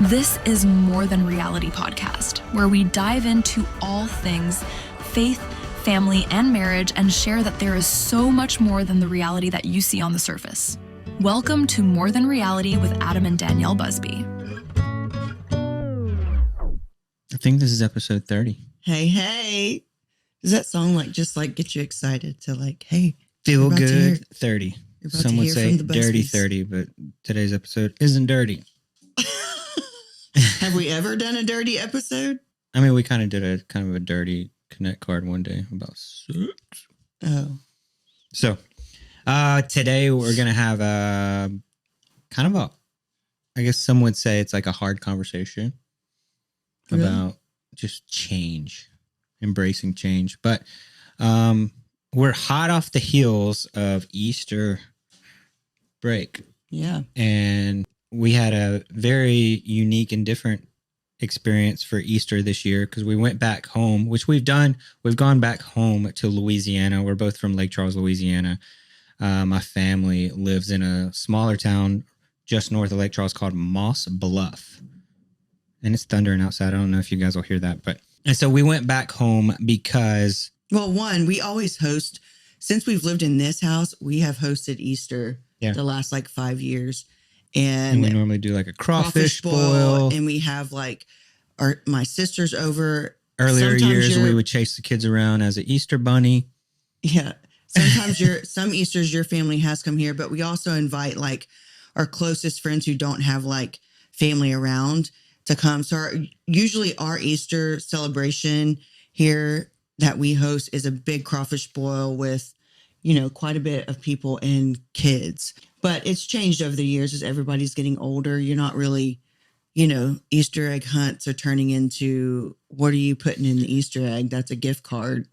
This is More Than Reality podcast, where we dive into all things faith, family, and marriage and share that there is so much more than the reality that you see on the surface. Welcome to More Than Reality with Adam and Danielle Busby. I think this is episode 30. Hey. Does that song just get you excited to hey, feel good 30? Some would say dirty 30, but today's episode isn't dirty. Have we ever done a dirty episode? I mean, we kind of did a dirty connect card one day about sex. Oh. So, today we're going to have I guess some would say it's like a hard conversation about just change, embracing change. But we're hot off the heels of Easter break. Yeah. And we had a very unique and different experience for Easter this year because we went back home, which we've done. We've gone back home to Louisiana. We're both from Lake Charles, Louisiana. My family lives in a smaller town just north of Lake Charles called Moss Bluff. And it's thundering outside. I don't know if you guys will hear that. And so we went back home because... Well, we always host. Since we've lived in this house, we have hosted Easter the last 5 years. And we normally do a crawfish boil. And we have my sisters over. Earlier years, we would chase the kids around as an Easter bunny. Yeah. Sometimes some Easters your family has come here, but we also invite our closest friends who don't have family around to come. So usually our Easter celebration here that we host is a big crawfish boil with, quite a bit of people and kids. But it's changed over the years as everybody's getting older. You're not really, Easter egg hunts are turning into, what are you putting in the Easter egg? That's a gift card.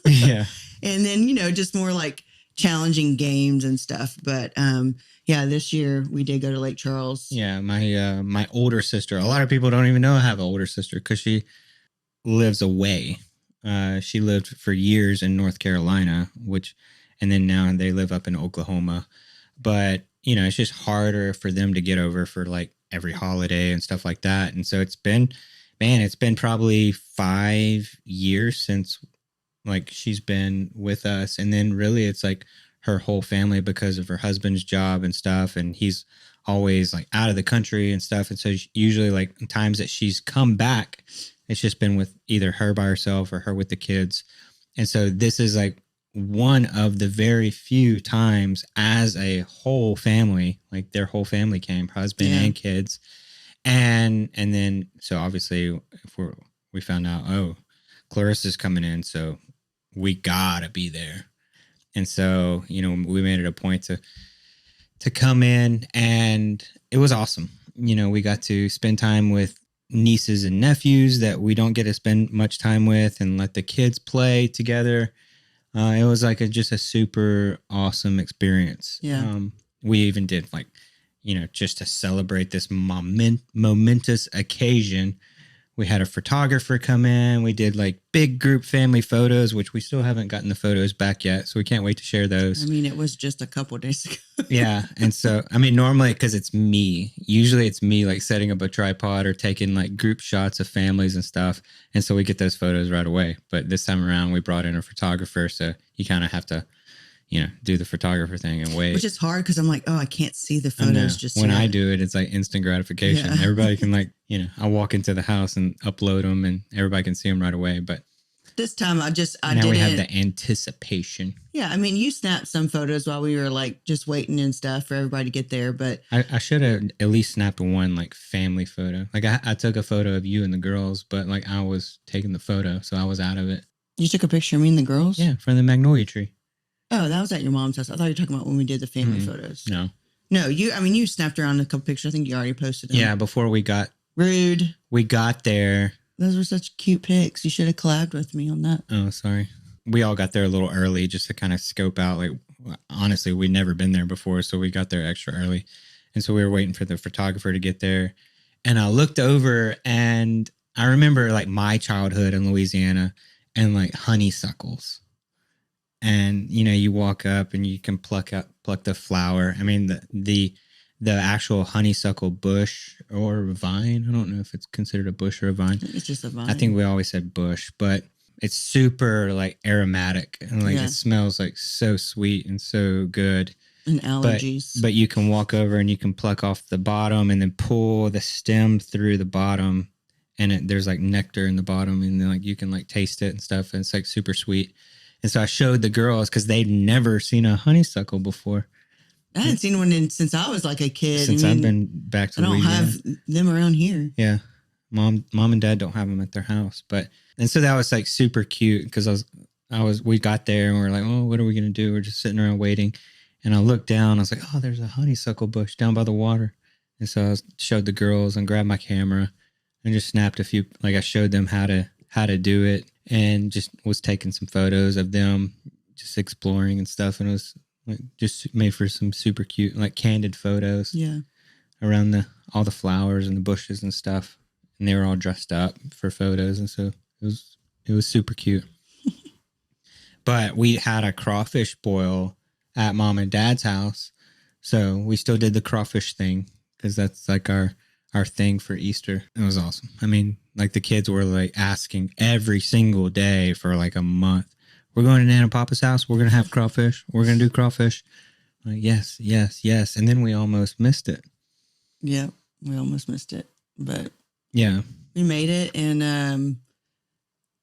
Yeah. And then, just more challenging games and stuff. But this year we did go to Lake Charles. Yeah, my older sister. A lot of people don't even know I have an older sister because she lives away. She lived for years in North Carolina, and then now they live up in Oklahoma. But, it's just harder for them to get over for every holiday and stuff like that. And so it's been probably 5 years since she's been with us. And then really it's her whole family because of her husband's job and stuff. And he's always out of the country and stuff. And so usually times that she's come back, it's just been with either her by herself or her with the kids. And so this is one of the very few times as a whole family, their whole family came, husband and kids. And then, so obviously we found out, Clarissa's coming in. So we gotta be there. And so, we made it a point to come in, and it was awesome. We got to spend time with nieces and nephews that we don't get to spend much time with and let the kids play together. It was just a super awesome experience. Yeah. We even did just to celebrate this momentous occasion, we had a photographer come in. We did big group family photos, which we still haven't gotten the photos back yet. So we can't wait to share those. I mean, it was just a couple of days ago. Yeah. And so, normally because it's me, usually it's me setting up a tripod or taking group shots of families and stuff. And so we get those photos right away. But this time around, we brought in a photographer. So you kind of have to, do the photographer thing and wait. Which is hard because I'm I can't see the photos just when yet. I do it, it's instant gratification. Yeah. Everybody can I walk into the house and upload them and everybody can see them right away. But this time I now we have the anticipation. Yeah. You snapped some photos while we were just waiting and stuff for everybody to get there. But I should have at least snapped one family photo. I took a photo of you and the girls, but I was taking the photo. So I was out of it. You took a picture of me and the girls? Yeah. From the magnolia tree. Oh, that was at your mom's house. I thought you were talking about when we did the family photos. No, you snapped around a couple pictures. I think you already posted them. Yeah, before we got... Rude. We got there. Those were such cute pics. You should have collabed with me on that. Oh, sorry. We all got there a little early just to kind of scope out. Honestly, we'd never been there before, so we got there extra early. And so we were waiting for the photographer to get there. And I looked over and I remember my childhood in Louisiana and honeysuckles. And, you walk up and you can pluck the flower. I mean, the the actual honeysuckle bush or vine. I don't know if it's considered a bush or a vine. It's just a vine. I think we always said bush, but it's super like aromatic and like it smells like so sweet and so good. And allergies. But you can walk over and you can pluck off the bottom and then pull the stem through the bottom, and there's like nectar in the bottom, and then like you can like taste it and stuff, and it's like super sweet. And so I showed the girls because they'd never seen a honeysuckle before. I hadn't seen one since I was like a kid. Since I've been back to Louisiana. I don't have them around here. Yeah. Mom and dad don't have them at their house. And so that was like super cute because we got there and we were like, oh, what are we going to do? We're just sitting around waiting. And I looked down, I was like, oh, there's a honeysuckle bush down by the water. And so I showed the girls and grabbed my camera and just snapped a few, like I showed them how to do it, and just was taking some photos of them just exploring and stuff. And it was like just made for some super cute, like candid photos. Yeah. Around all the flowers and the bushes and stuff. And they were all dressed up for photos. And so it was super cute. But we had a crawfish boil at mom and dad's house. So we still did the crawfish thing because that's like our thing for Easter. It was awesome. I mean, like the kids were like asking every single day for like a month. We're going to Nana and Papa's house. We're going to have crawfish. We're going to do crawfish. Like, yes, yes, yes. And then we almost missed it. Yeah, we almost missed it. But yeah, we made it. And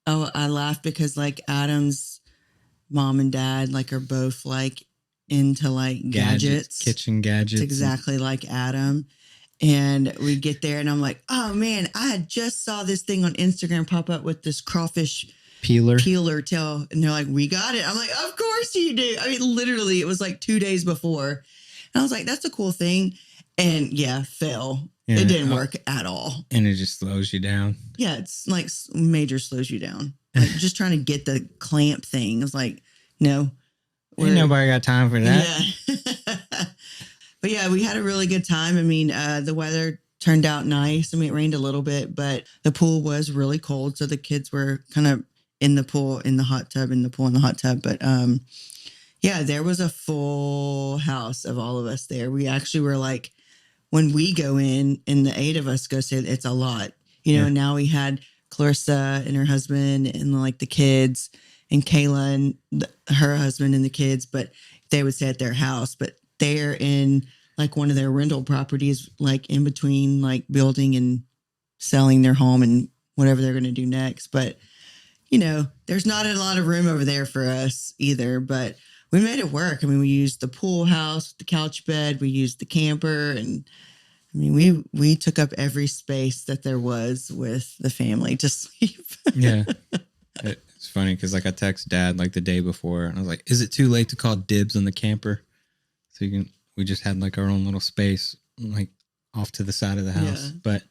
I laughed because like Adam's mom and dad like are both like into like gadgets, kitchen gadgets. It's exactly like Adam. And we get there and I'm like, oh man, I just saw this thing on Instagram pop up with this crawfish peeler tail. And they're like, we got it. I'm like, of course you do. I mean, literally it was like 2 days before. And I was like, that's a cool thing. And yeah, fail. Yeah, it didn't work at all. And it just slows you down. Yeah, it's like major slows you down. Like just trying to get the clamp thing. I was like, no. Ain't nobody got time for that. Yeah. But yeah, we had a really good time. I mean, the weather turned out nice. I mean, it rained a little bit, but the pool was really cold. So the kids were kind of in the pool, in the hot tub, in the pool, in the hot tub. But yeah, there was a full house of all of us there. We actually were like, when we go in and the 8 of us go say it's a lot, you know, now we had Clarissa and her husband and like the kids and Kayla and her husband and the kids, but they would stay at their house, but they're in like one of their rental properties, like in between like building and selling their home and whatever they're going to do next. But, you know, there's not a lot of room over there for us either, but we made it work. I mean, we used the pool house, the couch bed, we used the camper. And I mean, we took up every space that there was with the family to sleep. Yeah. It's funny because like I text dad like the day before and I was like, is it too late to call dibs on the camper? So we just had like our own little space like off to the side of the house. Yeah. But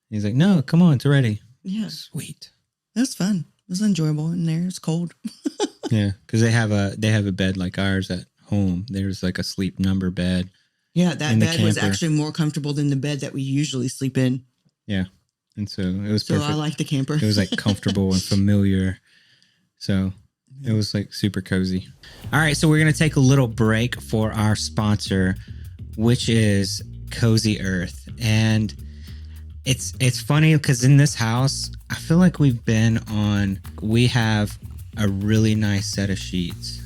he's like, no, come on, it's ready. Yeah. Sweet. It was fun. It was enjoyable in there. It's cold. Yeah. Cause they have a bed like ours at home. There's like a sleep number bed. Yeah. That bed was actually more comfortable than the bed that we usually sleep in. Yeah. And so it was perfect. So I like the camper. It was like comfortable and familiar. So it was like super cozy. All right. So we're going to take a little break for our sponsor, which is Cozy Earth. And it's funny because in this house, I feel like we have a really nice set of sheets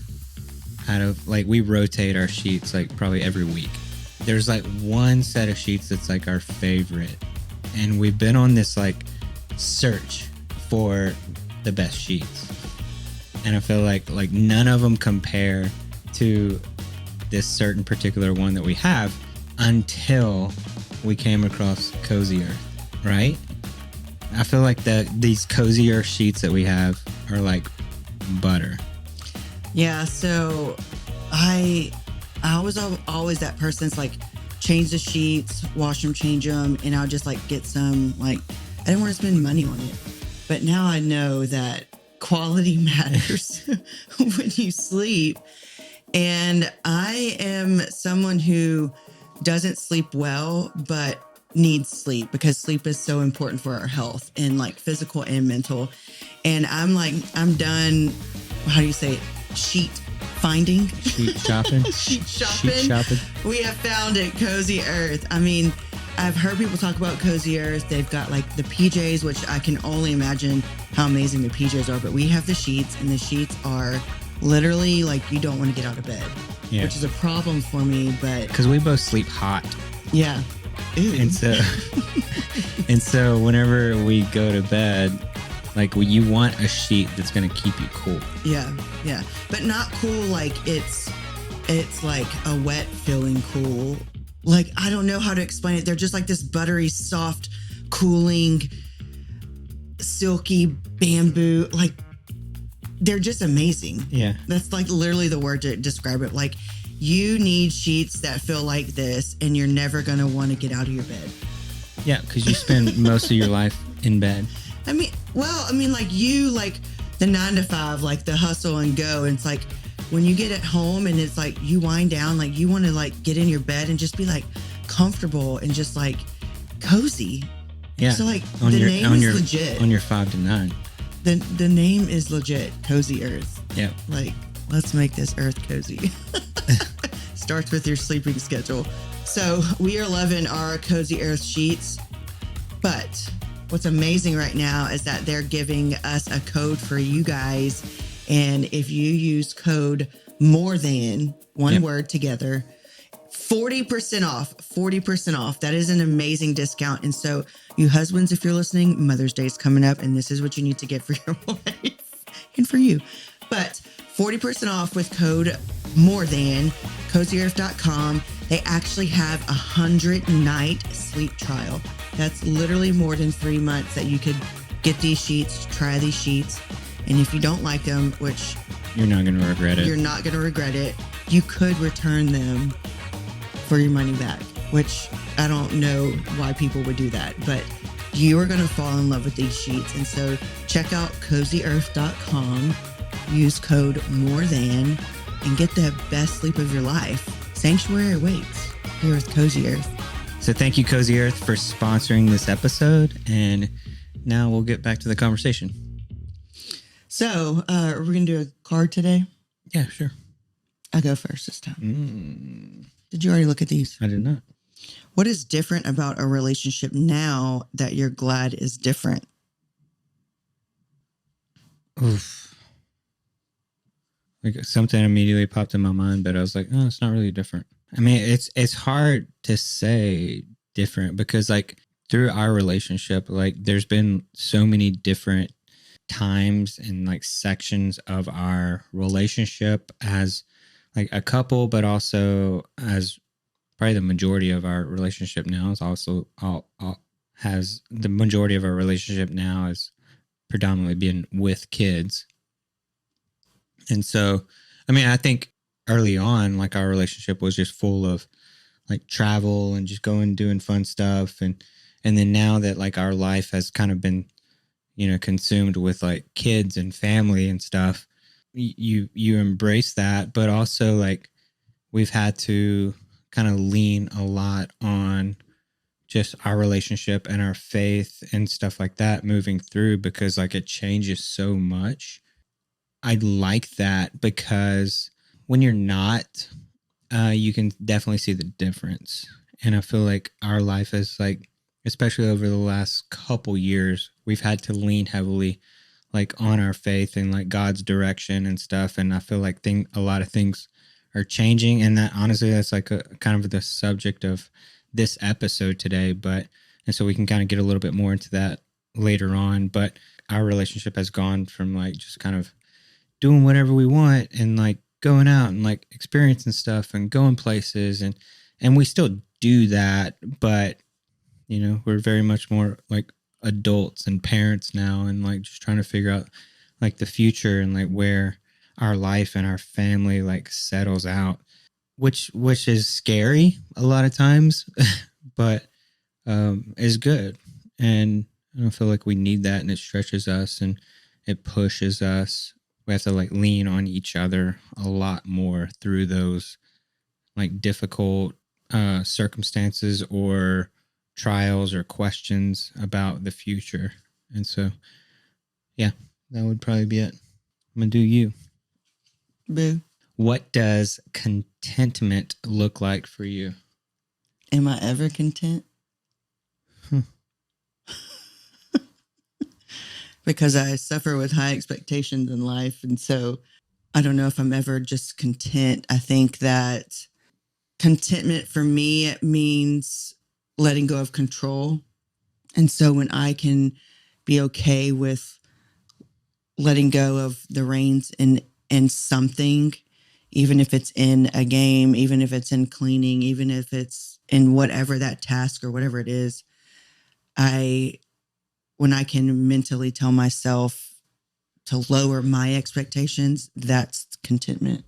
we rotate our sheets like probably every week. There's like one set of sheets that's like our favorite. And we've been on this like search for the best sheets. And I feel like none of them compare to this certain particular one that we have until we came across Cozy Earth, right? I feel like these Cozy Earth sheets that we have are like butter. Yeah, so I was always that person that's like change the sheets, wash them, change them, and I'll just like get some, like I didn't want to spend money on it. But now I know that quality matters when you sleep. And I am someone who doesn't sleep well, but needs sleep because sleep is so important for our health and like physical and mental. And I'm done, how do you say it? Sheet finding. Sheet shopping. Sheet shopping. Sheet shopping. We have found it, Cozy Earth. I mean, I've heard people talk about Cozy Earth. They've got like the PJs, which I can only imagine how amazing the PJs are. But we have the sheets, and the sheets are literally like you don't want to get out of bed, which is a problem for me. But because we both sleep hot. Yeah. Ew. And so whenever we go to bed, like you want a sheet that's going to keep you cool. Yeah. But not cool like it's like a wet feeling cool. Like, I don't know how to explain it. They're just like this buttery, soft, cooling, silky bamboo. Like, they're just amazing. Yeah. That's like literally the word to describe it. Like, you need sheets that feel like this, and you're never going to want to get out of your bed. Yeah, because you spend most of your life in bed. I mean, like you, like the 9 to 5, like the hustle and go. And it's like when you get at home and it's like you wind down, like you want to like get in your bed and just be like comfortable and just like cozy. Yeah. So like the name is legit. On your 5 to 9. The name is legit. Cozy Earth. Yeah. Like, let's make this earth cozy. Starts with your sleeping schedule. So we are loving our Cozy Earth sheets. But what's amazing right now is that they're giving us a code for you guys. And if you use code more than one word together, 40% off, 40% off. That is an amazing discount. And so you husbands, if you're listening, Mother's Day is coming up, and this is what you need to get for your wife and for you. But 40% off with code more than CozyEarth.com. They actually have 100-night sleep trial. That's literally more than 3 months that you could get these sheets, try these sheets. And if you don't like them, which you're not going to regret it. You're not going to regret it. You could return them for your money back, which I don't know why people would do that, but you are going to fall in love with these sheets. And so check out CozyEarth.com, use code MORETHAN, and get the best sleep of your life. Sanctuary awaits here with Cozy Earth. So thank you, Cozy Earth, for sponsoring this episode. And now we'll get back to the conversation. So are we going to do a card today? Yeah, sure. I'll go first this time. Did you already look at these? I did not. What is different about a relationship now that you're glad is different? Oof. Like something immediately popped in my mind, but I was like, oh, it's not really different. I mean, it's hard to say different because like through our relationship, like there's been so many different times and like sections of our relationship as like a couple, but also as probably the majority of our relationship now is also has the majority of our relationship now is predominantly been with kids. And so, I mean, I think early on, like our relationship was just full of like travel and just going, doing fun stuff. And then now that like our life has kind of been, you know, consumed with like kids and family and stuff, you embrace that, but also like we've had to kind of lean a lot on just our relationship and our faith and stuff like that moving through because like it changes so much. I like that because when you're not, you can definitely see the difference. And I feel like our life is like, especially over the last couple years, we've had to lean heavily like on our faith and like God's direction and stuff. And I feel like a lot of things are changing. And that honestly, that's like a kind of the subject of this episode today. And so we can kind of get a little bit more into that later on. But our relationship has gone from like just kind of doing whatever we want and like going out and like experiencing stuff and going places. And we still do that, but you know, we're very much more like adults and parents now and like just trying to figure out like the future and like where our life and our family like settles out, which is scary a lot of times, but is good. And I don't feel like we need that, and it stretches us and it pushes us. We have to like lean on each other a lot more through those like difficult circumstances or trials or questions about the future. And so, yeah, that would probably be it. I'm going to do you. Boo. What does contentment look like for you? Am I ever content? Because I suffer with high expectations in life. And so I don't know if I'm ever just content. I think that contentment for me means letting go of control. And so when I can be okay with letting go of the reins in something, even if it's in a game, even if it's in cleaning, even if it's in whatever that task or whatever it is, when I can mentally tell myself to lower my expectations, that's contentment.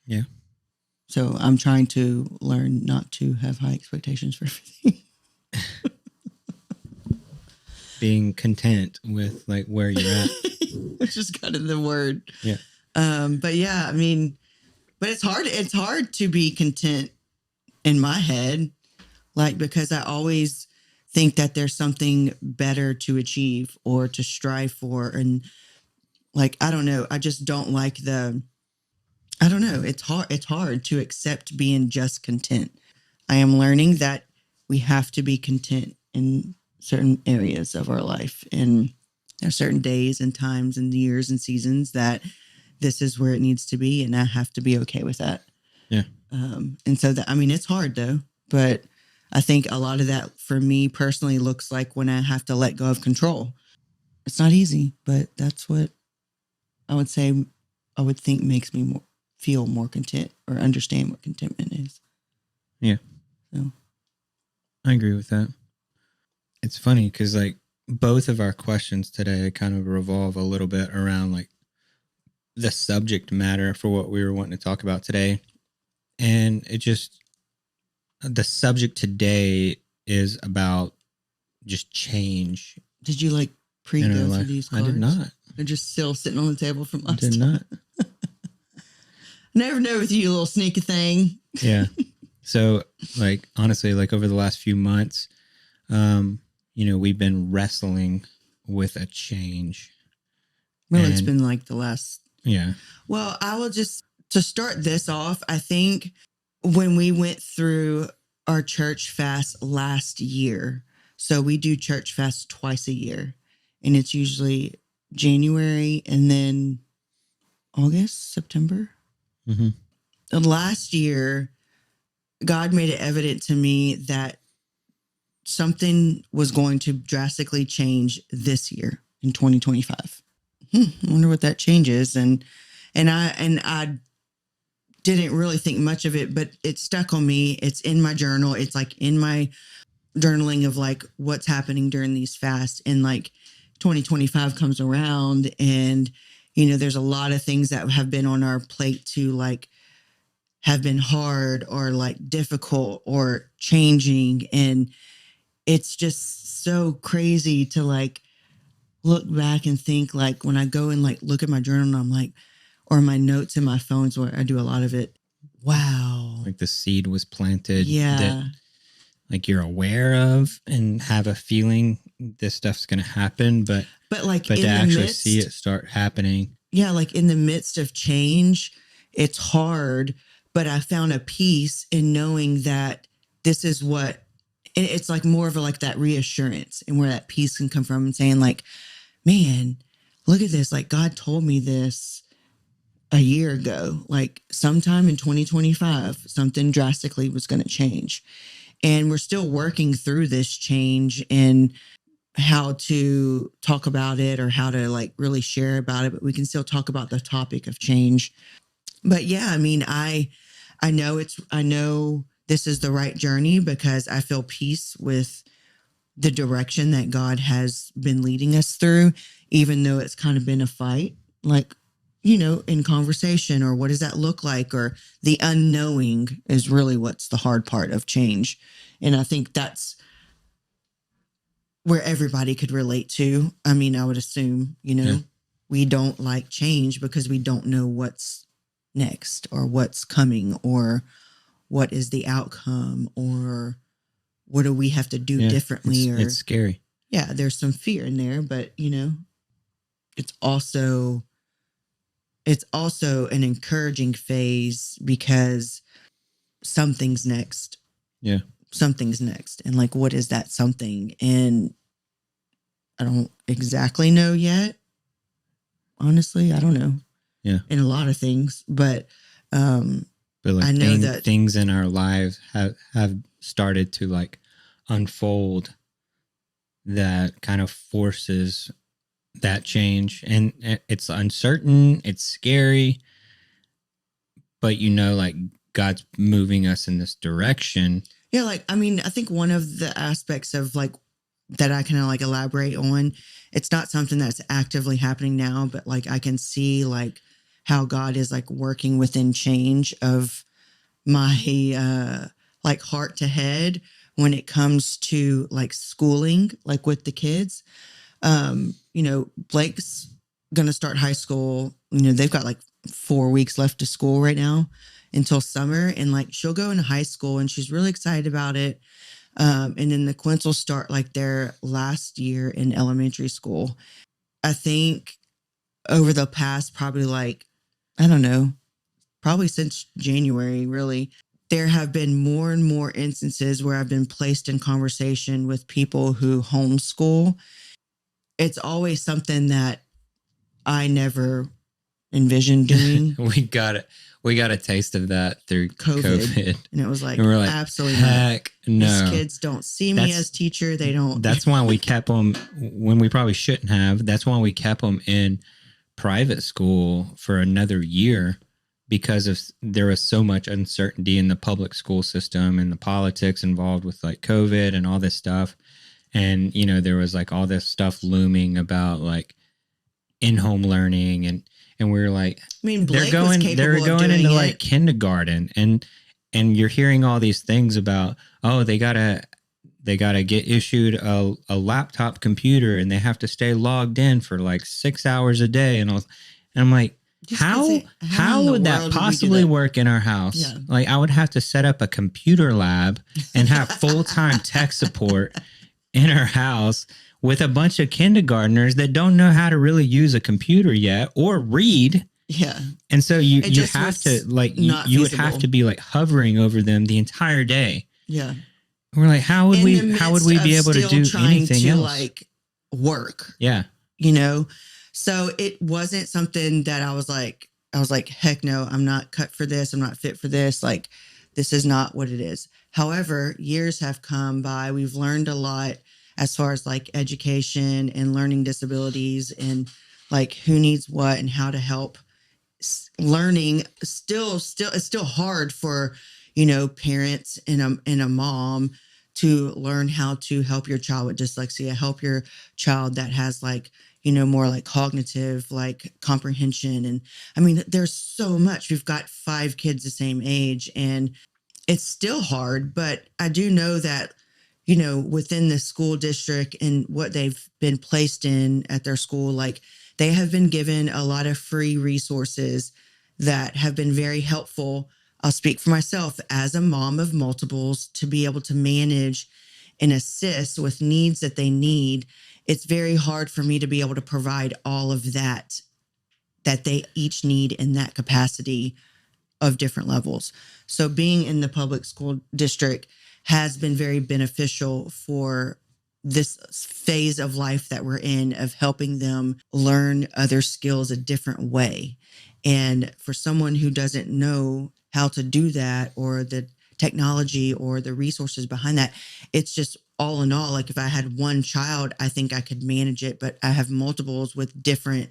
Yeah. So I'm trying to learn not to have high expectations for everything. Being content with like where you're at. Which is kind of the word. Yeah. But yeah, I mean, but it's hard. It's hard to be content in my head, like, because I always think that there's something better to achieve or to strive for. And like, I don't know. I just don't like I don't know. It's hard. It's hard to accept being just content. I am learning that we have to be content in certain areas of our life. And there are certain days and times and years and seasons that this is where it needs to be. And I have to be okay with that. Yeah. And so I mean, it's hard though, but I think a lot of that for me personally looks like when I have to let go of control. It's not easy, but that's what I would say, I would think makes me feel more content or understand what contentment is. Yeah. So I agree with that. It's funny because like both of our questions today kind of revolve a little bit around like the subject matter for what we were wanting to talk about today. And the subject today is about just change. did you like pre-go through these cards? I did not. They're just still sitting on the table from last I did time. not. Never know with you, little sneaky thing. Yeah. So like, honestly, like over the last few months, we've been wrestling with a change. Well, it's been like the last. Yeah. Well, I will just, to start this off, I think when we went through our church fast last year, so we do church fast twice a year, and it's usually January and then August, September. Mm-hmm. Last year, God made it evident to me that something was going to drastically change this year in 2025. I wonder what that change is. And I didn't really think much of it, but it stuck on me. It's in my journal. It's like in my journaling of like what's happening during these fasts. And like 2025 comes around and, there's a lot of things that have been on our plate to like have been hard or like difficult or changing. And it's just so crazy to like look back and think like when I go and like look at my journal and I'm like, or my notes in my phones where I do a lot of it. Wow. Like the seed was planted. Yeah. That like you're aware of and have a feeling this stuff's going to happen, but to actually see it start happening. Yeah. Like in the midst of change, it's hard, but I found a peace in knowing that this is what, and it's like more of like that reassurance and where that peace can come from and saying like, man, look at this. Like God told me this a year ago, like sometime in 2025, something drastically was going to change. And we're still working through this change and how to talk about it or how to like really share about it, but we can still talk about the topic of change. But yeah, I mean, I know this is the right journey because I feel peace with the direction that God has been leading us through, even though it's kind of been a fight, like, in conversation, or what does that look like? Or the unknowing is really what's the hard part of change. And I think that's where everybody could relate to. I mean, I would assume, we don't like change because we don't know what's next or what's coming or what is the outcome or what do we have to do differently? It's scary. Yeah, there's some fear in there, but, it's also it's also an encouraging phase because something's next. Yeah. Something's next. And like, what is that something? And I don't exactly know yet. Honestly, I don't know. Yeah. In a lot of things, but like I know that things in our lives have started to like unfold that kind of forces that change. And it's uncertain, it's scary, but like God's moving us in this direction. Yeah, like, I mean, I think one of the aspects of like that I kind of like elaborate on, it's not something that's actively happening now, but like I can see like how God is like working within change of my like heart to head when it comes to like schooling, like with the kids. Blake's gonna start high school. They've got like 4 weeks left to school right now until summer, and like she'll go into high school and she's really excited about it. And then the Quints will start like their last year in elementary school. I think over the past probably like, I don't know, probably since January, really, there have been more and more instances where I've been placed in conversation with people who homeschool. It's always something that I never envisioned doing. We got a taste of that through COVID. And it was like, and we're like, absolutely heck not. no. These kids don't see me as teacher. They don't. That's why we kept them when we probably shouldn't have. That's why we kept them in private school for another year, because there was so much uncertainty in the public school system and the politics involved with like COVID and all this stuff. And, there was like all this stuff looming about like in-home learning, and we were like, I mean, they're going into like kindergarten, and you're hearing all these things about, oh, they gotta get issued a laptop computer and they have to stay logged in for like 6 hours a day. And I'm like, how would that possibly work in our house? Yeah. Like I would have to set up a computer lab and have full-time tech support in our house with a bunch of kindergartners that don't know how to really use a computer yet or read. Yeah. And so you have to like, you would have to be like hovering over them the entire day. Yeah. We're like, how would we be able to do anything else? Like work. Yeah. So it wasn't something that I was like, heck no, I'm not cut for this. I'm not fit for this. Like, this is not what it is. However, years have come by. We've learned a lot as far as like education and learning disabilities and like who needs what and how to help. Learning it's still hard for, parents and a mom to learn how to help your child with dyslexia, help your child that has like, more like cognitive, like comprehension. And I mean, there's so much. We've got 5 kids the same age and it's still hard, but I do know that, within the school district and what they've been placed in at their school, like they have been given a lot of free resources that have been very helpful. I'll speak for myself as a mom of multiples to be able to manage and assist with needs that they need. It's very hard for me to be able to provide all of that they each need in that capacity of different levels. So being in the public school district has been very beneficial for this phase of life that we're in, of helping them learn other skills a different way. And for someone who doesn't know how to do that, or the technology or the resources behind that, it's just all in all, like if I had one child, I think I could manage it, but I have multiples with different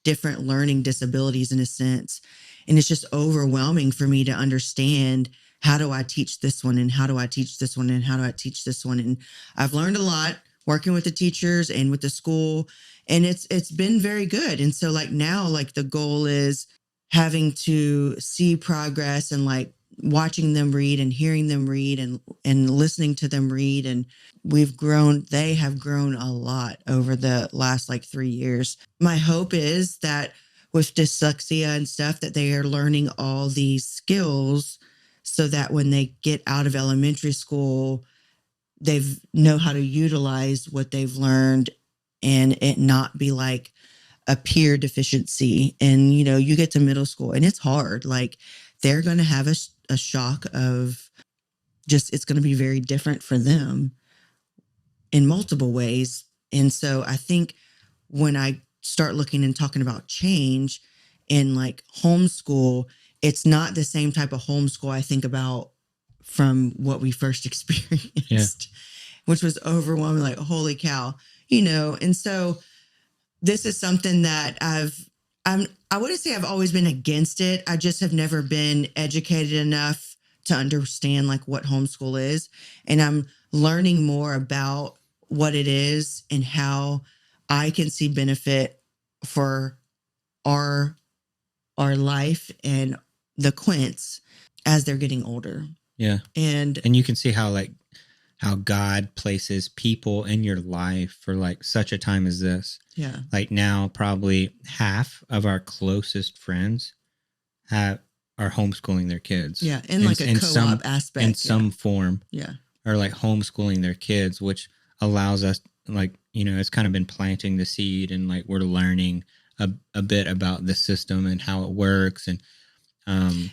learning disabilities in a sense. And it's just overwhelming for me to understand, how do I teach this one? And how do I teach this one? And how do I teach this one? And I've learned a lot working with the teachers and with the school, and it's been very good. And so like now, like the goal is having to see progress and like watching them read and hearing them read and listening to them read. And they have grown a lot over the last like 3 years. My hope is that with dyslexia and stuff, that they are learning all these skills so that when they get out of elementary school, they know how to utilize what they've learned and it not be like a peer deficiency, and, you know, you get to middle school and it's hard. Like they're going to have a shock of just, it's going to be very different for them in multiple ways. And so I think when I start looking and talking about change in like homeschool, it's not the same type of homeschool I think about from what we first experienced, which was overwhelming, like, holy cow, you know? And so this is something that I wouldn't say I've always been against it. I just have never been educated enough to understand like what homeschool is. And I'm learning more about what it is and how I can see benefit for our life and the Quints as they're getting older. Yeah. And you can see how God places people in your life for like such a time as this. Yeah. Like now, probably half of our closest friends are homeschooling their kids. Yeah. In like a co-op aspect. In some form. Yeah. Or like homeschooling their kids, which allows us, like, you know, it's kind of been planting the seed, and like we're learning a bit about the system and how it works. And I've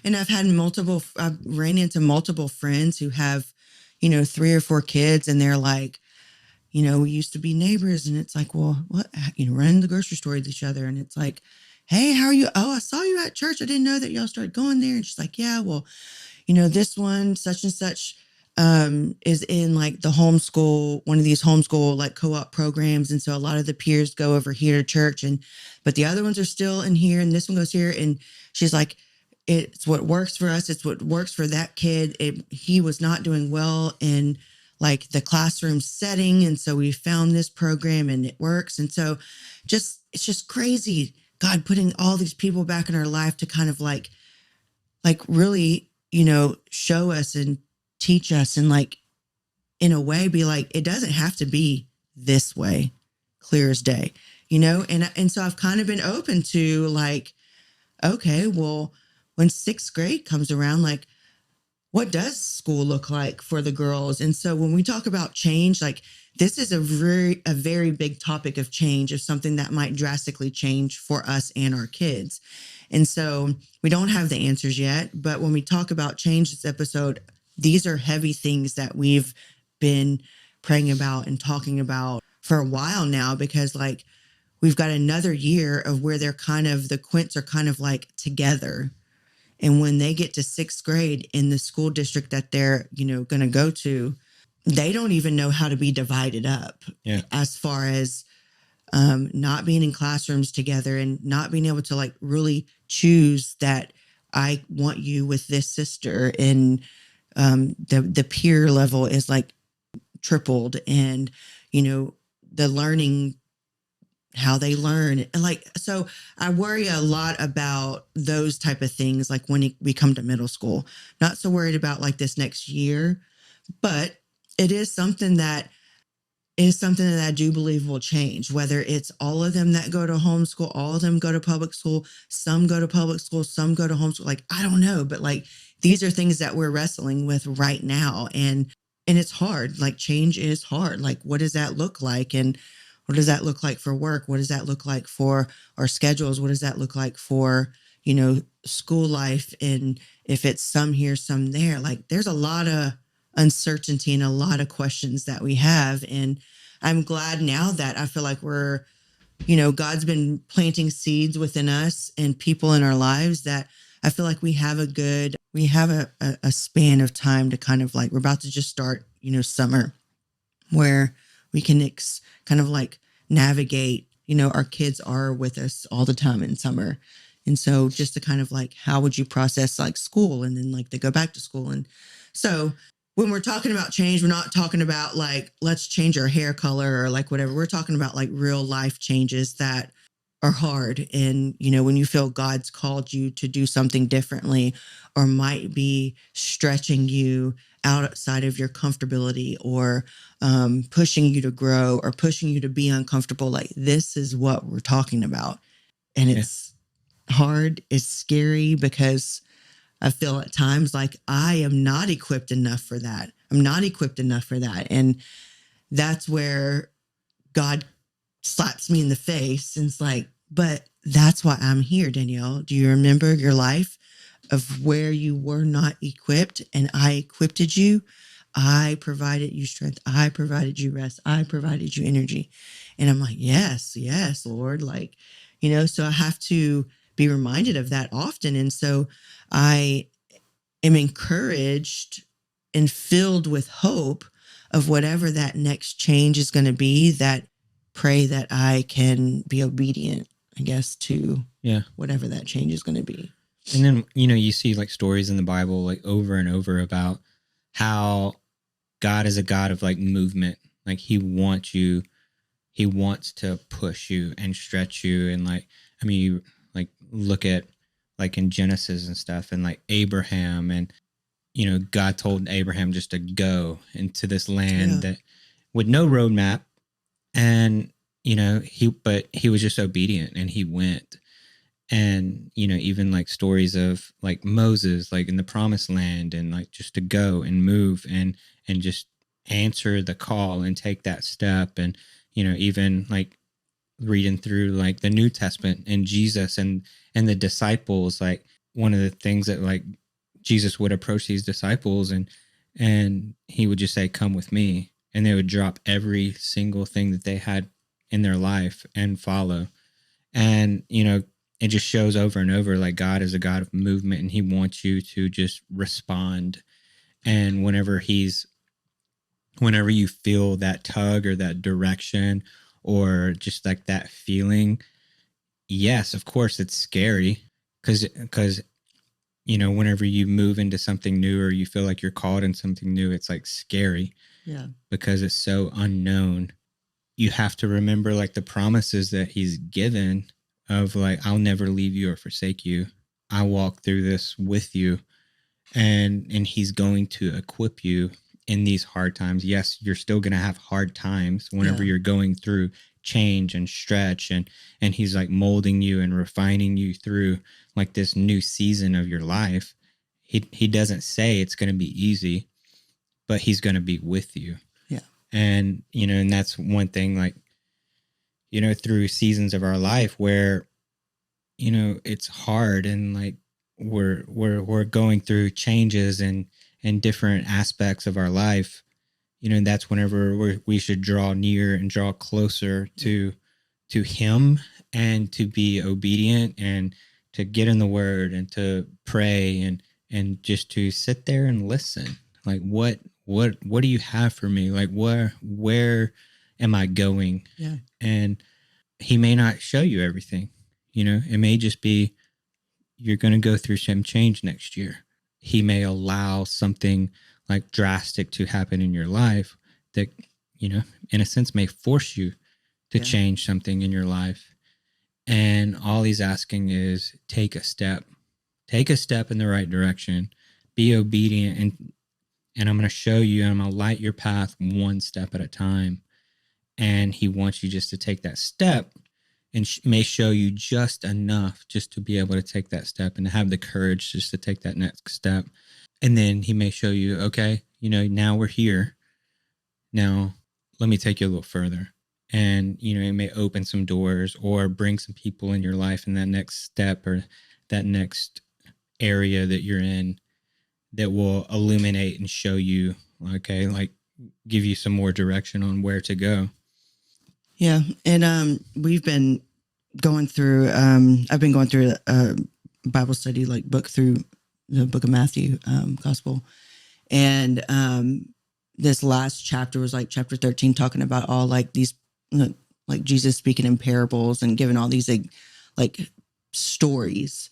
ran into multiple friends who have, you know, 3 or 4 kids, and they're like, you know, we used to be neighbors, and it's like, well, what, you know, running the grocery store with each other. And it's like, hey, how are you? Oh, I saw you at church. I didn't know that y'all started going there. And she's like, yeah, well, you know, this one, such and such, is in like the homeschool, one of these homeschool like co-op programs. And so a lot of the peers go over here to church, but the other ones are still in here, and this one goes here. And she's like, it's what works for us. It's what works for that kid. He was not doing well in like the classroom setting. And so we found this program and it works. And so it's just crazy. God putting all these people back in our life to kind of like really, you know, show us and teach us, and like in a way be like, it doesn't have to be this way, clear as day, you know? And so I've kind of been open to like, okay, well, when 6th grade comes around, like, what does school look like for the girls? And so when we talk about change, like this is a very big topic of change, of something that might drastically change for us and our kids. And so we don't have the answers yet, but when we talk about change this episode, these are heavy things that we've been praying about and talking about for a while now, because like we've got another year of where the Quints are kind of like together. And when they get to 6th grade in the school district that they're, you know, going to go to, they don't even know how to be divided up. Yeah. As far as not being in classrooms together and not being able to like really choose that I want you with this sister, and the peer level is like tripled, and, you know, the learning, how they learn. And like, so I worry a lot about those type of things. Like when we come to middle school, not so worried about like this next year, but it is something that I do believe will change, whether it's all of them that go to homeschool, all of them go to public school, some go to public school, some go to homeschool. Like, I don't know, but like, these are things that we're wrestling with right now. And it's hard. Like change is hard. Like, what does that look like? And what does that look like for work? What does that look like for our schedules? What does that look like for, you know, school life? And if it's some here, some there, like there's a lot of uncertainty and a lot of questions that we have. And I'm glad now that I feel like we're, you know, God's been planting seeds within us and people in our lives, that I feel like we have a span of time to kind of like, we're about to just start, you know, summer, where we can kind of like navigate, you know, our kids are with us all the time in summer. And so just to kind of like, how would you process like school, and then like they go back to school. And so when we're talking about change, we're not talking about like, let's change our hair color or like whatever. We're talking about like real life changes that are hard. And, you know, when you feel God's called you to do something differently, or might be stretching you outside of your comfortability, or pushing you to grow, or pushing you to be uncomfortable, like this is what we're talking about. And it's hard. It's scary, because I feel at times like I am not equipped enough for that. I'm not equipped enough for that. And that's where God slaps me in the face and it's like, But that's why I'm here, Danielle. Do you remember your life of where you were not equipped and I equipped you? I provided you strength. I provided you rest. I provided you energy. And I'm like, yes, yes, Lord. Like, so I have to be reminded of that often. And so I am encouraged and filled with hope of whatever that next change is going to be, that pray that I can be obedient, I guess, to whatever that change is going to be. And then, you see like stories in the Bible, like over and over about how God is a God of like movement. Like he wants to push you and stretch you. And like, I mean, you like look at like in Genesis and stuff and like Abraham and, God told Abraham just to go into this land that with no roadmap. And, he was just obedient and he went. And, even like stories of like Moses, like in the promised land and like just to go and move and just answer the call and take that step. And, even like reading through like the New Testament and Jesus and the disciples, like one of the things that like Jesus would approach these disciples and he would just say, come with me. And they would drop every single thing that they had in their life and follow. And, it just shows over and over like God is a God of movement and he wants you to just respond. And whenever you feel that tug or that direction or just like that feeling, yes, of course it's scary because whenever you move into something new or you feel like you're called in something new, it's like scary. Yeah. Because it's so unknown. You have to remember like the promises that he's given of like, I'll never leave you or forsake you. I walk through this with you and he's going to equip you in these hard times. Yes, you're still going to have hard times whenever you're going through change and stretch and he's like molding you and refining you through like this new season of your life. He doesn't say it's going to be easy, but he's going to be with you. Yeah. And, and that's one thing like, through seasons of our life where, it's hard and like we're going through changes and different aspects of our life, and that's whenever we should draw near and draw closer to him and to be obedient and to get in the word and to pray and just to sit there and listen. Like, what do you have for me? Like, where am I going? Yeah. And he may not show you everything, it may just be, you're going to go through some change next year. He may allow something like drastic to happen in your life that, in a sense may force you to change something in your life. And all he's asking is take a step in the right direction, be obedient. And I'm going to show you, and I'm going to light your path one step at a time. And he wants you just to take that step and may show you just enough just to be able to take that step and to have the courage just to take that next step. And then he may show you, okay, now we're here. Now let me take you a little further. And, it may open some doors or bring some people in your life in that next step or that next area that you're in that will illuminate and show you, okay, like give you some more direction on where to go. Yeah. And we've been going through, I've been going through a Bible study, like book through the book of Matthew, gospel. And this last chapter was like chapter 13, talking about all like these, like Jesus speaking in parables and giving all these like stories.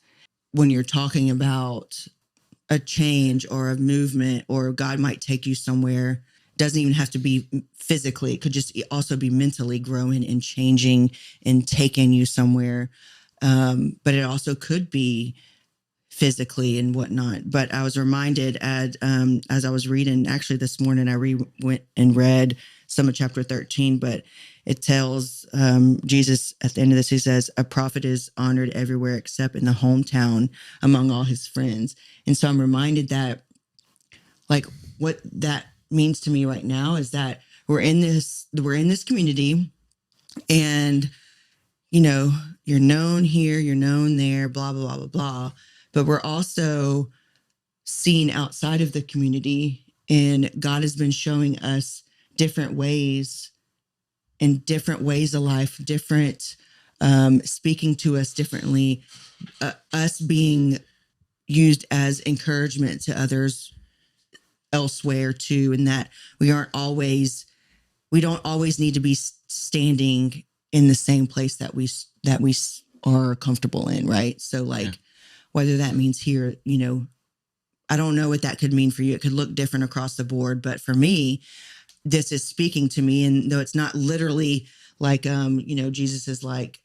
When you're talking about a change or a movement, or God might take you somewhere, doesn't even have to be physically. It could just also be mentally growing and changing and taking you somewhere. But it also could be physically and whatnot. But I was reminded as I was reading, actually this morning, I went and read some of chapter 13, but it tells Jesus at the end of this, he says, a prophet is honored everywhere except in the hometown among all his friends. And so I'm reminded that like what that means to me right now is that we're in this community, and you're known here, you're known there, blah, blah, blah, blah, blah. But we're also seen outside of the community, and God has been showing us different ways of life, different, speaking to us differently, us being used as encouragement to others elsewhere too. And that we don't always need to be standing in the same place that we are comfortable in. Right. So like, whether that means here, I don't know what that could mean for you. It could look different across the board, but for me, this is speaking to me. And though it's not literally like, Jesus is like,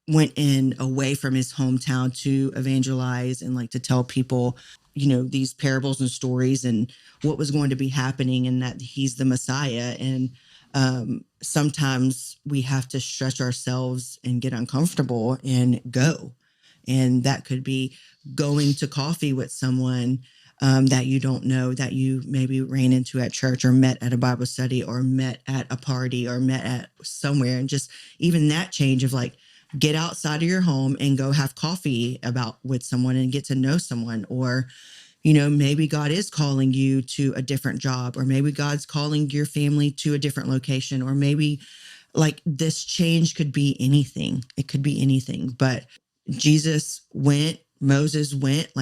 went in away from his hometown to evangelize and like to tell people, these parables and stories and what was going to be happening, and that he's the Messiah. And sometimes we have to stretch ourselves and get uncomfortable and go. And that could be going to coffee with someone that you don't know, that you maybe ran into at church or met at a Bible study or met at a party or met at somewhere. And just even that change of like, get outside of your home and go have coffee with someone and get to know someone. Or, maybe God is calling you to a different job, or maybe God's calling your family to a different location, or maybe like this change could be anything. It could be anything. But Jesus went, Moses went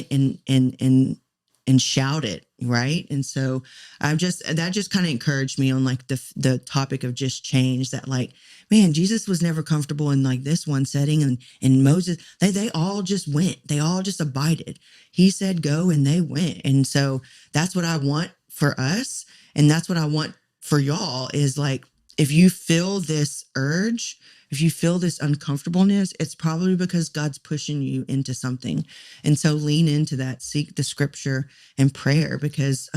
and shouted, right? And so that just kind of encouraged me on like the topic of just change, that like, man, Jesus was never comfortable in like this one setting, and Moses, they all just went, they all just abided. He said go, and they went. And so that's what I want for us, and that's what I want for y'all, is like, if you feel this urge, if you feel this uncomfortableness, it's probably because God's pushing you into something. And so lean into that, seek the scripture and prayer, because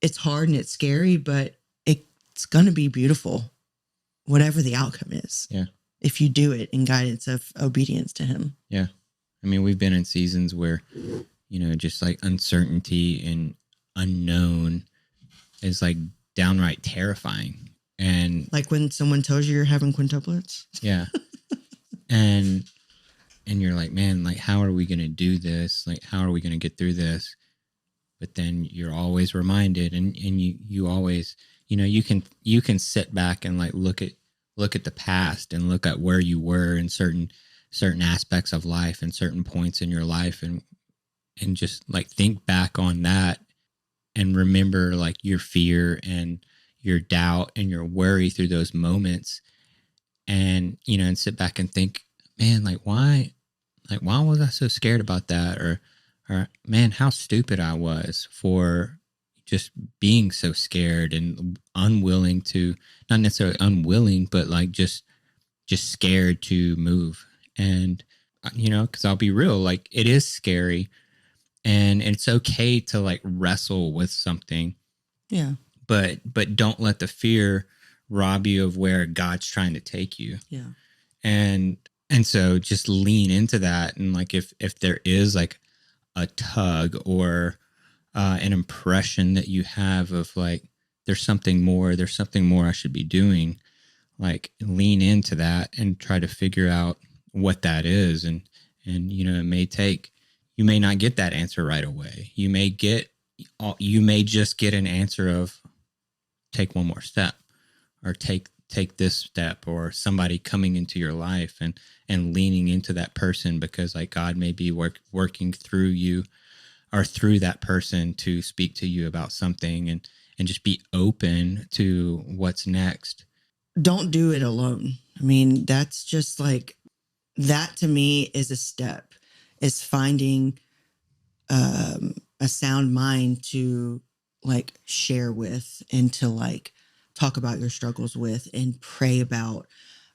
it's hard and it's scary, but it's going to be beautiful, whatever the outcome is. Yeah. If you do it in guidance of obedience to him. Yeah. I mean, we've been in seasons where, just like uncertainty and unknown is like downright terrifying. And like when someone tells you you're having quintuplets. Yeah. and you're like, man, like, how are we going to do this? Like, how are we going to get through this? But then you're always reminded, and you always, you can sit back and like look at the past and look at where you were in certain aspects of life and certain points in your life, and just like think back on that and remember like your fear and your doubt and your worry through those moments, and and sit back and think, man, why was I so scared about that? Or man, how stupid I was for just being so scared and unwilling to, not necessarily unwilling, but like just scared to move. And because I'll be real, like it is scary, and it's okay to like wrestle with something. Yeah. But don't let the fear rob you of where God's trying to take you. Yeah. And so just lean into that. And like, if there is like a tug or an impression that you have of like, there's something more I should be doing, like lean into that and try to figure out what that is. And you may not get that answer right away. You may just get an answer of, take one more step, or take this step, or somebody coming into your life and leaning into that person, because like God may be working through you or through that person to speak to you about something, and just be open to what's next. Don't do it alone. I mean, that's just like, that to me is a step, is finding a sound mind to like share with, and to like talk about your struggles with, and pray about,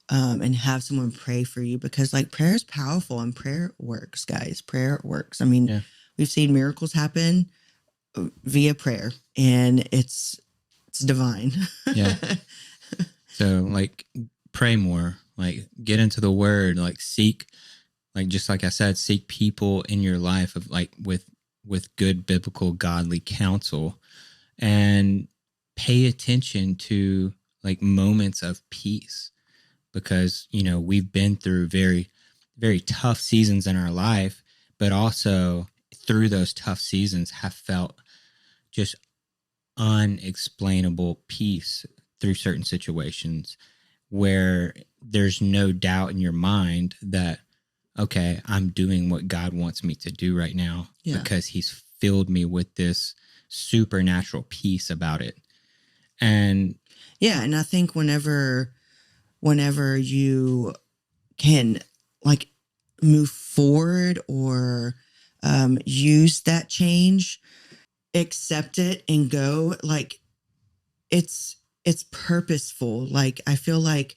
and have someone pray for you, because like prayer is powerful, and prayer works, guys. Prayer works. I mean, we've seen miracles happen via prayer, and it's divine. Yeah. So like pray more, like get into the word, like seek, like just like I said, seek people in your life of like with good biblical godly counsel, and pay attention to like moments of peace, because, we've been through very, very tough seasons in our life, but also through those tough seasons have felt just unexplainable peace through certain situations where there's no doubt in your mind that, okay, I'm doing what God wants me to do right now because he's filled me with this supernatural peace about it. And and I think whenever you can like move forward or use that change, accept it and go, like it's purposeful. Like I feel like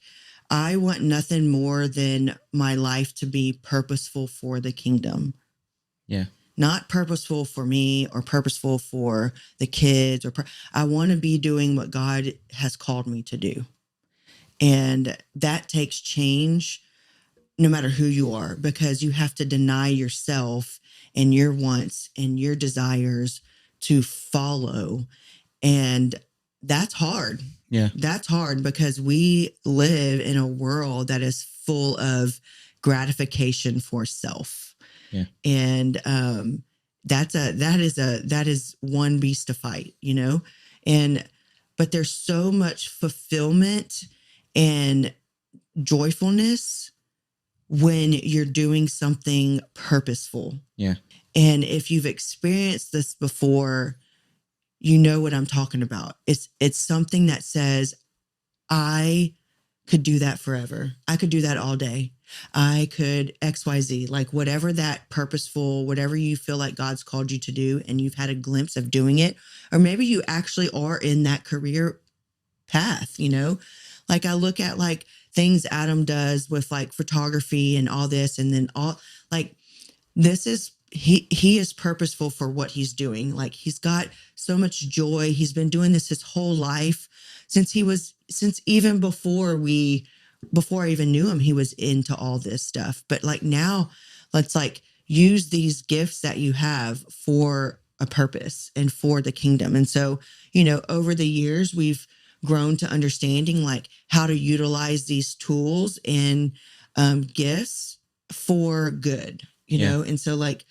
I want nothing more than my life to be purposeful for the kingdom. Yeah. Not purposeful for me or purposeful for the kids I want to be doing what God has called me to do. And that takes change no matter who you are, because you have to deny yourself and your wants and your desires to follow. And that's hard. Yeah. That's hard because we live in a world that is full of gratification for self. Yeah. And that is one beast to fight, but there's so much fulfillment and joyfulness when you're doing something purposeful. Yeah. And if you've experienced this before, you know what I'm talking about. It's something that says, I could do that forever. I could do that all day. I could XYZ, like whatever that purposeful, whatever you feel like God's called you to do, and you've had a glimpse of doing it, or maybe you actually are in that career path, like I look at like things Adam does with like photography and all this, and then all like this is he is purposeful for what he's doing. Like he's got so much joy. He's been doing this his whole life since even before I even knew him, he was into all this stuff. But like now, let's like use these gifts that you have for a purpose and for the kingdom. And so, over the years, we've grown to understanding like how to utilize these tools and gifts for good, know? And so like,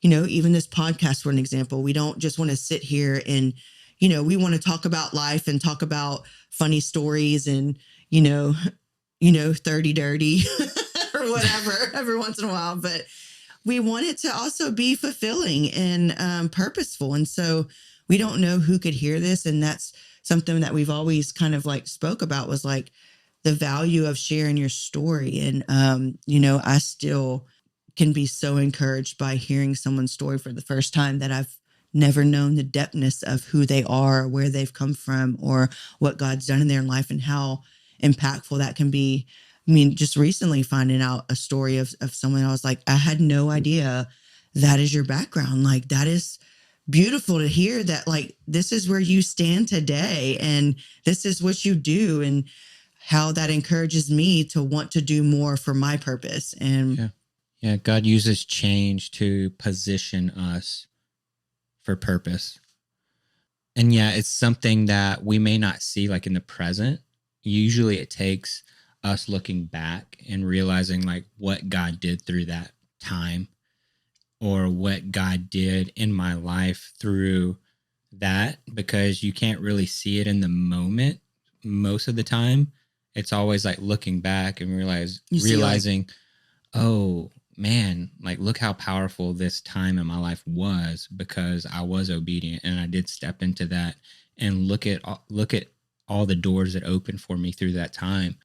even this podcast, for an example, we don't just want to sit here and, we want to talk about life and talk about funny stories and, 30 dirty or whatever every once in a while. But we want it to also be fulfilling and purposeful. And so we don't know who could hear this. And that's something that we've always kind of like spoke about, was like the value of sharing your story. And, I still can be so encouraged by hearing someone's story for the first time that I've never known the depthness of who they are, or where they've come from, or what God's done in their life and how impactful that can be. I mean, just recently finding out a story of someone, I was like, I had no idea that is your background. Like, that is beautiful to hear that, like, this is where you stand today and this is what you do, and how that encourages me to want to do more for my purpose. And yeah, God uses change to position us for purpose. And it's something that we may not see like in the present. Usually it takes us looking back and realizing like what God did through that time, or what God did in my life through that, because you can't really see it in the moment most of the time. It's always like looking back and realizing, oh man, like look how powerful this time in my life was, because I was obedient and I did step into that, and look at all the doors that opened for me through that time.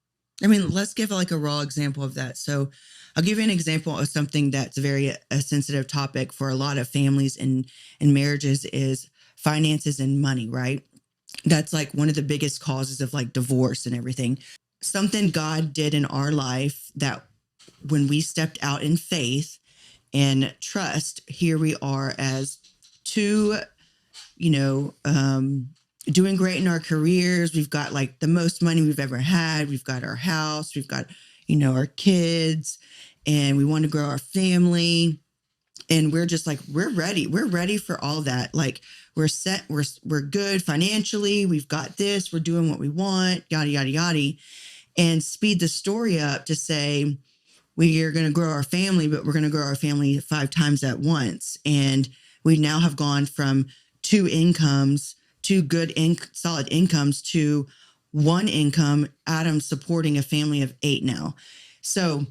I mean, let's give like a raw example of that. So I'll give you an example of something that's a sensitive topic for a lot of families and marriages, is finances and money, right? That's like one of the biggest causes of like divorce and everything. Something God did in our life, that when we stepped out in faith and trust, here we are as two, doing great in our careers. We've got like the most money we've ever had. We've got our house. We've got, our kids, and we want to grow our family. And we're just like, we're ready. We're ready for all that. Like, we're set. We're good financially. We've got this. We're doing what we want, yada, yada, yada. and speed the story up to say, we are going to grow our family, but we're going to grow our family 5 times at once. And we now have gone from 2 incomes, 2 good, solid incomes, to 1 income. Adam supporting a family of 8 now. So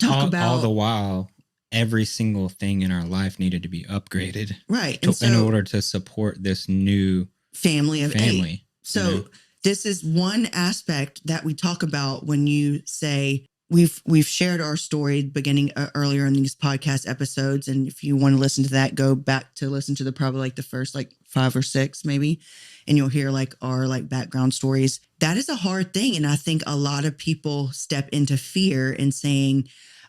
all the while, every single thing in our life needed to be upgraded, right? In order to support this new family of 8. So you know? This is one aspect that we talk about when you say we've shared our story beginning earlier in these podcast episodes. And if you want to listen to that, go back to listen to probably like the first like 5 or 6 maybe, and you'll hear like our like background stories. That is a hard thing. And I think a lot of people step into fear and saying,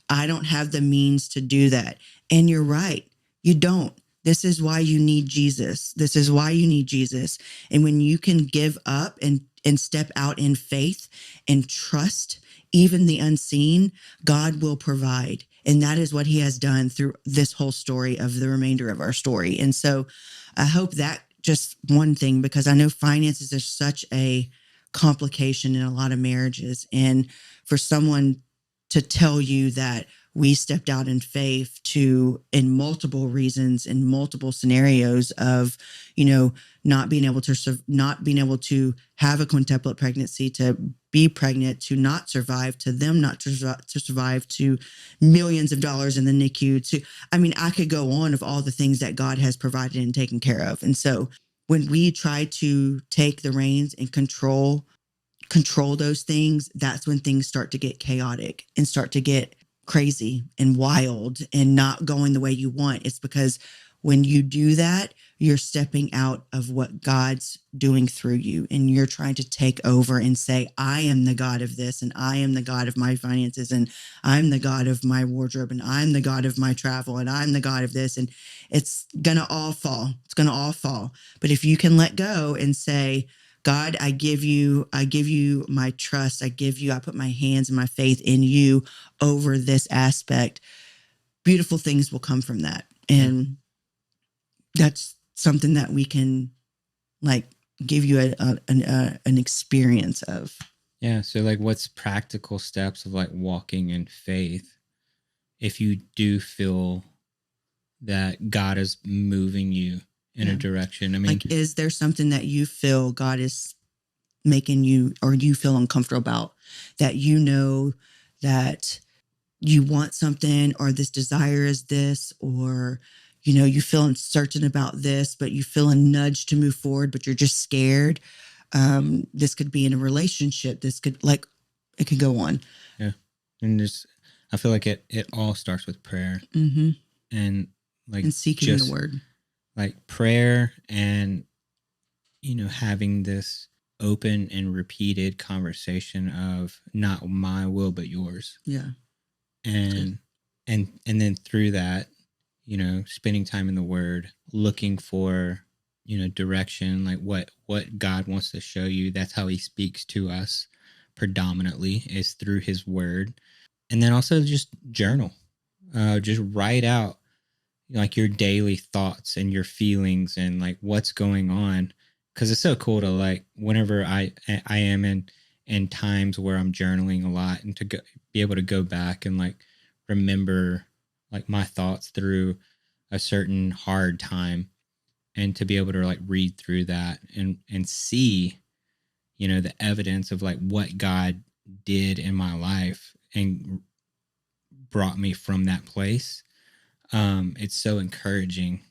I don't have the means to do that. And you're right. You don't. This is why you need Jesus. This is why you need Jesus. And when you can give up and step out in faith and trust, even the unseen, God will provide. And that is what he has done through this whole story of the remainder of our story. And so I hope that just one thing, because I know finances are such a complication in a lot of marriages. And for someone to tell you that we stepped out in faith in multiple reasons, in multiple scenarios of, not being able to have a quintuplet pregnancy, to be pregnant, to not survive, to them not to survive, to millions of dollars in the NICU, I could go on of all the things that God has provided and taken care of. And so when we try to take the reins and control those things, that's when things start to get chaotic and start to get crazy and wild and not going the way you want. It's because when you do that, you're stepping out of what God's doing through you, and you're trying to take over and say, I am the God of this, and I am the God of my finances, and I'm the God of my wardrobe, and I'm the God of my travel, and I'm the God of this. And it's going to all fall. It's going to all fall. But if you can let go and say, God, I give you my trust. I put my hands and my faith in you over this aspect. Beautiful things will come from that. And that's something that we can like give you an experience of. Yeah. So like, what's practical steps of like walking in faith if you do feel that God is moving you in a direction? Like, is there something that you feel God is making you, or you feel uncomfortable about, that that you want something, or this desire is this, or you feel uncertain about this, but you feel a nudge to move forward, but you're just scared. This could be in a relationship. This could it could go on. Yeah. And I feel like it all starts with prayer. Mm-hmm. And like, and seeking the word, like prayer, and having this open and repeated conversation of not my will but yours. Yeah. And then through that, spending time in the word, looking for direction, like what God wants to show you. That's how he speaks to us predominantly, is through his word. And then also just journal, just write out like your daily thoughts and your feelings and like what's going on. Cause it's so cool to like, whenever I am in times where I'm journaling a lot, and to be able to go back and like remember like my thoughts through a certain hard time, and to be able to like read through that and see, the evidence of like what God did in my life and brought me from that place. It's so encouraging,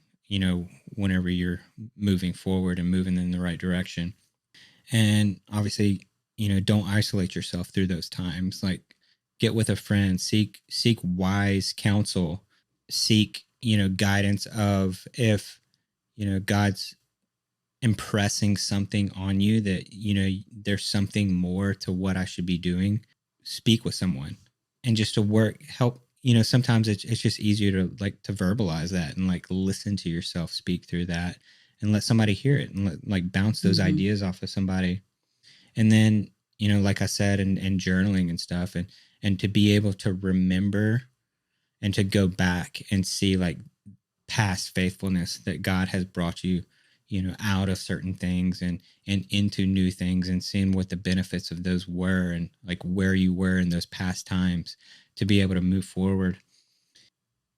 whenever you're moving forward and moving in the right direction. And obviously, don't isolate yourself through those times. Like, get with a friend, seek wise counsel, seek, guidance of, if, God's impressing something on you that, there's something more to what I should be doing, speak with someone. And just to help, sometimes it's just easier to verbalize that and like listen to yourself speak through that, and let somebody hear it, and like bounce those ideas off of somebody. And then, like I said, and journaling and stuff, and to be able to remember and to go back and see like past faithfulness that God has brought you, out of certain things and into new things, and seeing what the benefits of those were, and like where you were in those past times to be able to move forward.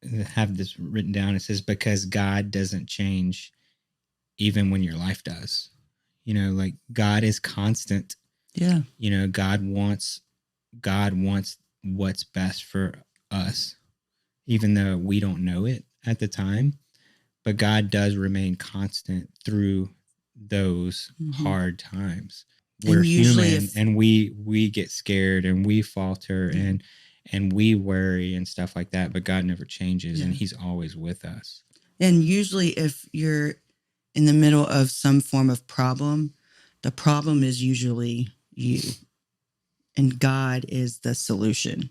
I have this written down. It says, because God doesn't change even when your life does. Like God is constant. Yeah. God wants what's best for us, even though we don't know it at the time. But God does remain constant through those hard times. We're human, and we get scared and we falter and we worry and stuff like that. But God never changes, and He's always with us. And usually, if you're in the middle of some form of problem, the problem is usually you, and God is the solution.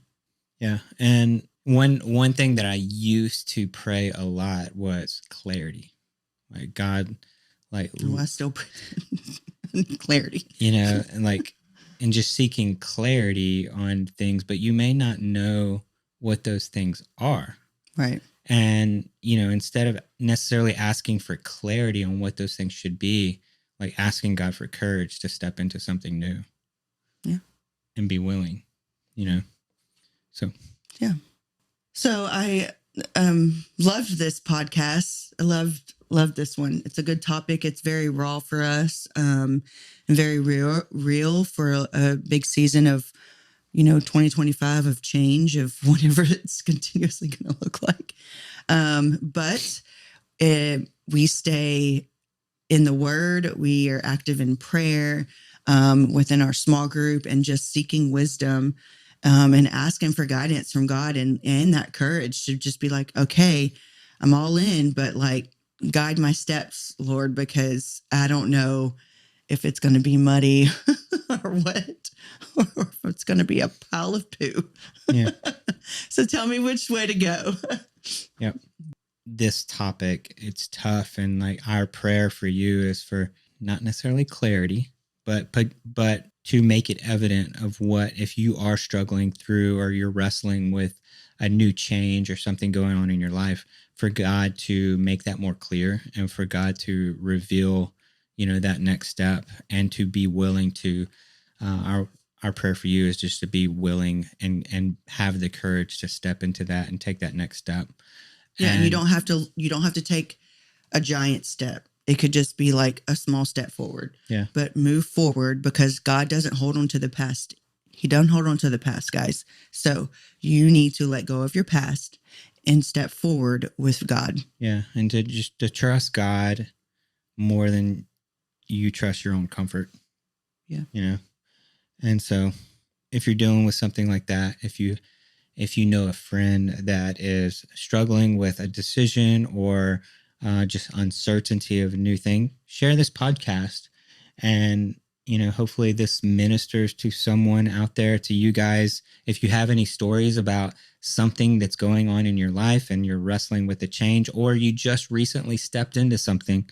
Yeah. And one thing that I used to pray a lot was clarity. Like God, I still pray clarity. And just seeking clarity on things, but you may not know what those things are. Right. And, instead of necessarily asking for clarity on what those things should be, like asking God for courage to step into something new. Yeah. And be willing, So. Yeah. So I loved this podcast. I loved this one. It's a good topic. It's very raw for us, and very real for a big season of, 2025 of change, of whatever it's continuously going to look like. But we stay in the Word. We are active in prayer within our small group, and just seeking wisdom. And asking for guidance from God, and that courage to just be like, okay, I'm all in, but like guide my steps, Lord, because I don't know if it's going to be muddy or wet, or if it's going to be a pile of poo. Yeah. So tell me which way to go. Yep. This topic, it's tough. And like our prayer for you is for not necessarily clarity, but to make it evident of what, if you are struggling through, or you're wrestling with a new change or something going on in your life, for God to make that more clear, and for God to reveal, that next step, and to be willing to, our prayer for you is just to be willing and have the courage to step into that and take that next step. Yeah. And you don't have to take a giant step. It could just be like a small step forward. Yeah. But move forward, because God doesn't hold on to the past. He doesn't hold on to the past, guys. So you need to let go of your past and step forward with God. Yeah. And to trust God more than you trust your own comfort. Yeah. And so if you're dealing with something like that, if you know a friend that is struggling with a decision, or just uncertainty of a new thing, share this podcast, and hopefully this ministers to someone out there, to you guys. If you have any stories about something that's going on in your life and you're wrestling with a change, or you just recently stepped into something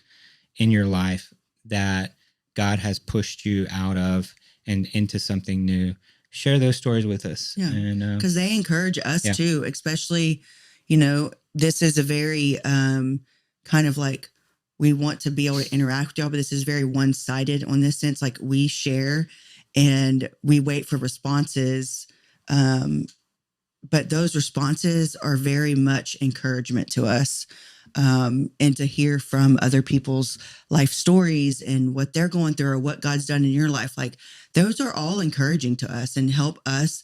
in your life that God has pushed you out of and into something new, share those stories with us. Yeah. And because they encourage us too, especially, this is a very kind of like, we want to be able to interact with y'all, but this is very one-sided on this sense. Like, we share and we wait for responses. But those responses are very much encouragement to us. And to hear from other people's life stories and what they're going through, or what God's done in your life. Like, those are all encouraging to us and help us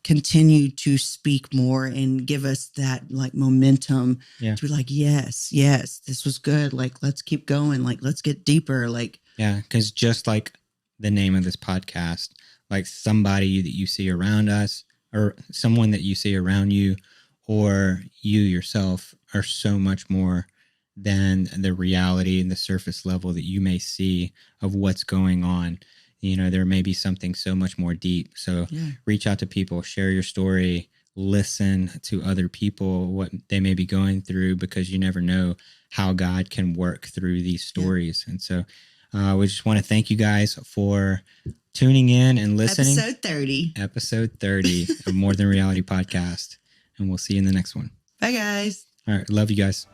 continue to speak more and give us that like momentum to be like, yes, this was good. Like, let's keep going. Like, let's get deeper. Like, yeah. Cause just like the name of this podcast, like somebody that you see around us, or someone that you see around you, or you yourself, are so much more than the reality and the surface level that you may see of what's going on. There may be something so much more deep. So reach out to people, share your story, listen to other people, what they may be going through, because you never know how God can work through these stories. And so we just want to thank you guys for tuning in and listening. Episode 30 of More Than Reality Podcast. And we'll see you in the next one. Bye, guys. All right. Love you guys.